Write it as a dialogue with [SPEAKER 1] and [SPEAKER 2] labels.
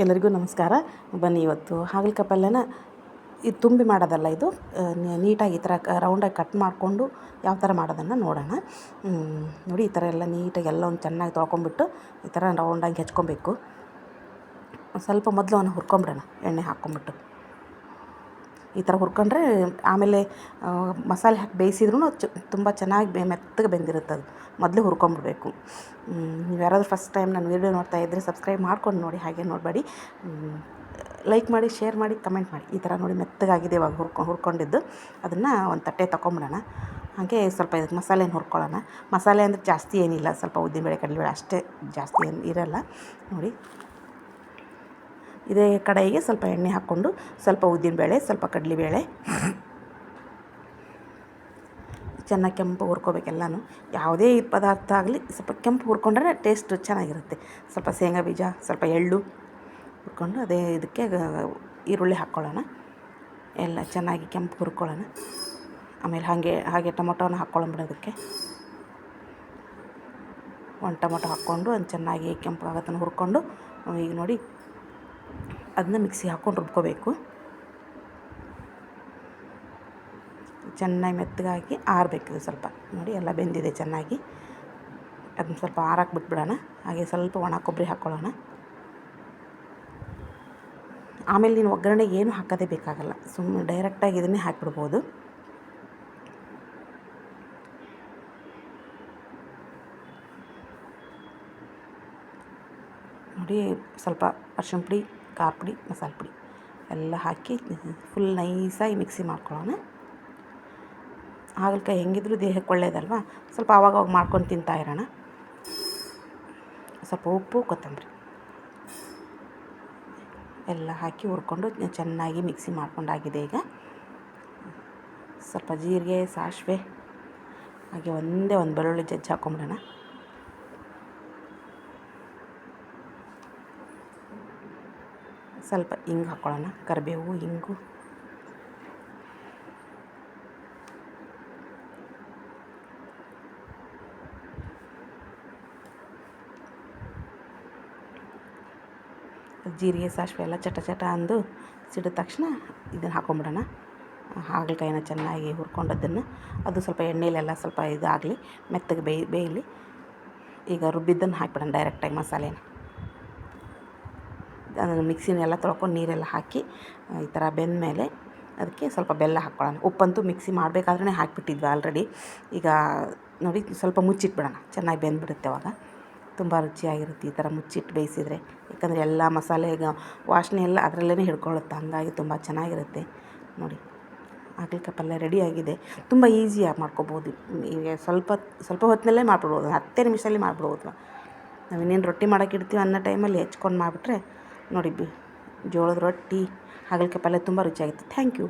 [SPEAKER 1] ಎಲ್ಲರಿಗೂ ನಮಸ್ಕಾರ. ಬನ್ನಿ ಇವತ್ತು ಹಾಗಲಕಾಯಿ ಪಲ್ಯನ ಇದು ತುಂಬಿ ಮಾಡೋದಲ್ಲ, ಇದು ನೀಟಾಗಿ ಈ ಥರ ರೌಂಡಾಗಿ ಕಟ್ ಮಾಡಿಕೊಂಡು ಯಾವ ಥರ ಮಾಡೋದನ್ನು ನೋಡೋಣ. ನೋಡಿ, ಈ ಥರ ಎಲ್ಲ ನೀಟಾಗಿ ಎಲ್ಲ ಒಂದು ಚೆನ್ನಾಗಿ ತೊಳ್ಕೊಂಬಿಟ್ಟು ಈ ಥರ ರೌಂಡಾಗಿ ಹೆಚ್ಕೊಬೇಕು. ಸ್ವಲ್ಪ ಮೊದಲು ಅವನ್ನ ಹುರ್ಕೊಂಬಿಡೋಣ, ಎಣ್ಣೆ ಹಾಕ್ಕೊಂಬಿಟ್ಟು. ಈ ಥರ ಹುರ್ಕೊಂಡ್ರೆ ಆಮೇಲೆ ಮಸಾಲೆ ಹಾಕಿ ಬೇಯಿಸಿದ್ರೂ ತುಂಬ ಚೆನ್ನಾಗಿ ಮೆತ್ತಗೆ ಬೆಂದಿರುತ್ತೆ. ಅದು ಮೊದಲು ಹುರ್ಕೊಂಬಿಡ್ಬೇಕು. ನೀವು ಯಾರಾದರೂ ಫಸ್ಟ್ ಟೈಮ್ ನನ್ನ ವೀಡಿಯೋ ನೋಡ್ತಾ ಇದ್ದರೆ ಸಬ್ಸ್ಕ್ರೈಬ್ ಮಾಡ್ಕೊಂಡು ನೋಡಿ, ಹಾಗೆ ನೋಡಬೇಡಿ. ಲೈಕ್ ಮಾಡಿ, ಶೇರ್ ಮಾಡಿ, ಕಮೆಂಟ್ ಮಾಡಿ. ಈ ಥರ ನೋಡಿ ಮೆತ್ತಗಾಗಿದೆ ಇವಾಗ ಹುರ್ಕೊಂಡಿದ್ದು. ಅದನ್ನು ಒಂದು ತಟ್ಟೆ ತೊಗೊಂಬಿಡೋಣ. ಹಾಗೆ ಸ್ವಲ್ಪ ಇದಕ್ಕೆ ಮಸಾಲೆನ ಹುರ್ಕೊಳ್ಳೋಣ. ಮಸಾಲೆ ಅಂದರೆ ಜಾಸ್ತಿ ಏನಿಲ್ಲ, ಸ್ವಲ್ಪ ಉದ್ದಿನಬೇಳೆ ಕಡಲೆಬೇಳೆ ಅಷ್ಟೇ, ಜಾಸ್ತಿ ಏನು ಇರೋಲ್ಲ. ನೋಡಿ, ಇದೇ ಕಡಾಯಿಗೆ ಸ್ವಲ್ಪ ಎಣ್ಣೆ ಹಾಕ್ಕೊಂಡು ಸ್ವಲ್ಪ ಉದ್ದಿನಬೇಳೆ, ಸ್ವಲ್ಪ ಕಡಲೆಬೇಳೆ ಚೆನ್ನಾಗಿ ಕೆಂಪು ಹುರ್ಕೋಬೇಕೆಲ್ಲನೂ. ಯಾವುದೇ ಪದಾರ್ಥ ಆಗಲಿ ಸ್ವಲ್ಪ ಕೆಂಪು ಹುರ್ಕೊಂಡ್ರೆ ಟೇಸ್ಟ್ ಚೆನ್ನಾಗಿರುತ್ತೆ. ಸ್ವಲ್ಪ ಶೇಂಗಾ ಬೀಜ, ಸ್ವಲ್ಪ ಎಳ್ಳು ಹುರ್ಕೊಂಡು ಅದೇ ಇದಕ್ಕೆ ಈರುಳ್ಳಿ ಹಾಕ್ಕೊಳ್ಳೋಣ. ಎಲ್ಲ ಚೆನ್ನಾಗಿ ಕೆಂಪು ಹುರ್ಕೊಳ್ಳೋಣ. ಆಮೇಲೆ ಹಾಗೆ ಟೊಮೊಟೊನ ಹಾಕ್ಕೊಳ್ಳೋಣ. ಒಂದು ಟೊಮೊಟೊ ಹಾಕ್ಕೊಂಡು ಒಂದು ಚೆನ್ನಾಗಿ ಕೆಂಪು ಆಗತ್ತನ್ನು ಹುರ್ಕೊಂಡು, ಈಗ ನೋಡಿ ಅದನ್ನ ಮಿಕ್ಸಿಗೆ ಹಾಕ್ಕೊಂಡು ರುಬ್ಕೋಬೇಕು. ಚೆನ್ನಾಗಿ ಮೆತ್ತಗಾಗಿ ಆರಬೇಕಿದೆ ಸ್ವಲ್ಪ. ನೋಡಿ, ಎಲ್ಲ ಬೆಂದಿದೆ ಚೆನ್ನಾಗಿ. ಅದನ್ನ ಸ್ವಲ್ಪ ಆರಕ್ಕೆ ಬಿಟ್ಬಿಡೋಣ. ಹಾಗೆ ಸ್ವಲ್ಪ ಒಣ ಕೊಬ್ಬರಿ ಹಾಕ್ಕೊಳ್ಳೋಣ. ಆಮೇಲೆ ನೀನು ಒಗ್ಗರಣೆಗೆ ಏನು ಹಾಕೋದೇ ಬೇಕಾಗಲ್ಲ, ಸುಮ್ಮನೆ ಡೈರೆಕ್ಟಾಗಿ ಇದನ್ನೇ ಹಾಕಿಬಿಡ್ಬೋದು. ನೋಡಿ, ಸ್ವಲ್ಪ ಅರಿಶಿಣ ಪುಡಿ, ಖಾರ ಪುಡಿ, ಮಸಾಲೆ ಪುಡಿ ಎಲ್ಲ ಹಾಕಿ ಫುಲ್ ನೈಸಾಗಿ ಮಿಕ್ಸಿ ಮಾಡ್ಕೊಳ್ಳೋಣ. ಹಾಗಲಕಾಯಿ ಹೆಂಗಿದ್ರೂ ದೇಹಕ್ಕೆ ಒಳ್ಳೆಯದಲ್ವ, ಸ್ವಲ್ಪ ಆವಾಗವಾಗ ಮಾಡ್ಕೊಂಡು ತಿಂತಾ ಇರೋಣ. ಸ್ವಲ್ಪ ಉಪ್ಪು, ಕೊತ್ತಂಬರಿ ಎಲ್ಲ ಹಾಕಿ ಹುರ್ಕೊಂಡು ಚೆನ್ನಾಗಿ ಮಿಕ್ಸಿ ಮಾಡ್ಕೊಂಡಾಗಿದೆ. ಈಗ ಸ್ವಲ್ಪ ಜೀರಿಗೆ, ಸಾಸಿವೆ, ಹಾಗೆ ಒಂದೇ ಒಂದು ಬೆಳ್ಳುಳ್ಳಿ ಜಜ್ಜಿ ಹಾಕ್ಕೊಂಬಿಡೋಣ. ಸ್ವಲ್ಪ ಹಿಂಗೆ ಹಾಕ್ಕೊಳ್ಳೋಣ, ಕರಿಬೇವು, ಹಿಂಗು. ಜೀರಿಗೆ, ಸಾಸಿವೆ ಎಲ್ಲ ಚಟ ಅಂದು ಸಿಡಿದ ತಕ್ಷಣ ಇದನ್ನು ಹಾಕ್ಕೊಂಬಿಡೋಣ. ಹಾಗಲಕಾಯಿನ ಚೆನ್ನಾಗಿ ಹುರ್ಕೊಂಡದ್ದನ್ನು ಅದು ಸ್ವಲ್ಪ ಎಣ್ಣೆಲೆಲ್ಲ ಸ್ವಲ್ಪ ಇದಾಗಲಿ, ಮೆತ್ತಗೆ ಬೇಯಲಿ. ಈಗ ರುಬ್ಬಿದ್ದನ್ನು ಹಾಕಿಬಿಡೋಣ ಡೈರೆಕ್ಟಾಗಿ ಮಸಾಲೆನ. ಅದನ್ನು ಮಿಕ್ಸಿನೆಲ್ಲ ತೊಳ್ಕೊಂಡು ನೀರೆಲ್ಲ ಹಾಕಿ ಈ ಥರ ಬೆಂದ ಮೇಲೆ ಅದಕ್ಕೆ ಸ್ವಲ್ಪ ಬೆಲ್ಲ ಹಾಕ್ಕೊಳ್ಳೋಣ. ಉಪ್ಪಂತೂ ಮಿಕ್ಸಿ ಮಾಡಬೇಕಾದ್ರೆ ಹಾಕಿಬಿಟ್ಟಿದ್ವಿ ಆಲ್ರೆಡಿ. ಈಗ ನೋಡಿ, ಸ್ವಲ್ಪ ಮುಚ್ಚಿಟ್ಬಿಡೋಣ, ಚೆನ್ನಾಗಿ ಬೆಂದುಬಿಡುತ್ತೆ. ಅವಾಗ ತುಂಬ ರುಚಿಯಾಗಿರುತ್ತೆ ಈ ಥರ ಮುಚ್ಚಿಟ್ಟು ಬೇಯಿಸಿದರೆ. ಯಾಕಂದರೆ ಎಲ್ಲ ಮಸಾಲೆ ವಾಸನೆ ಎಲ್ಲ ಅದರಲ್ಲೇ ಹಿಡ್ಕೊಳ್ಳುತ್ತೆ, ಹಂಗಾಗಿ ತುಂಬ ಚೆನ್ನಾಗಿರುತ್ತೆ. ನೋಡಿ, ಹಾಗಲಕಾಯಿ ಪಲ್ಯ ರೆಡಿಯಾಗಿದೆ. ತುಂಬ ಈಸಿಯಾಗಿ ಮಾಡ್ಕೊಬೋದು. ಈಗ ಸ್ವಲ್ಪ ಹೊತ್ತಿನಲ್ಲೇ ಮಾಡಿಬಿಡ್ಬೋದು, 10 ನಿಮಿಷದಲ್ಲಿ ಮಾಡಿಬಿಡ್ಬೋದು. ನಾವಿನ್ನೇನು ರೊಟ್ಟಿ ಮಾಡೋಕೆ ಇಡ್ತೀವಿ ಅನ್ನೋ ಟೈಮಲ್ಲಿ ಹೆಚ್ಕೊಂಡು ಮಾಡಿಬಿಟ್ರೆ ನೋಡಿ, ಜೋಳದ ರೊಟ್ಟಿ, ಹಾಗಲಕಾಯಿ ಪಲ್ಯ ತುಂಬ ರುಚಿಯಾಗಿತ್ತು. Thank you.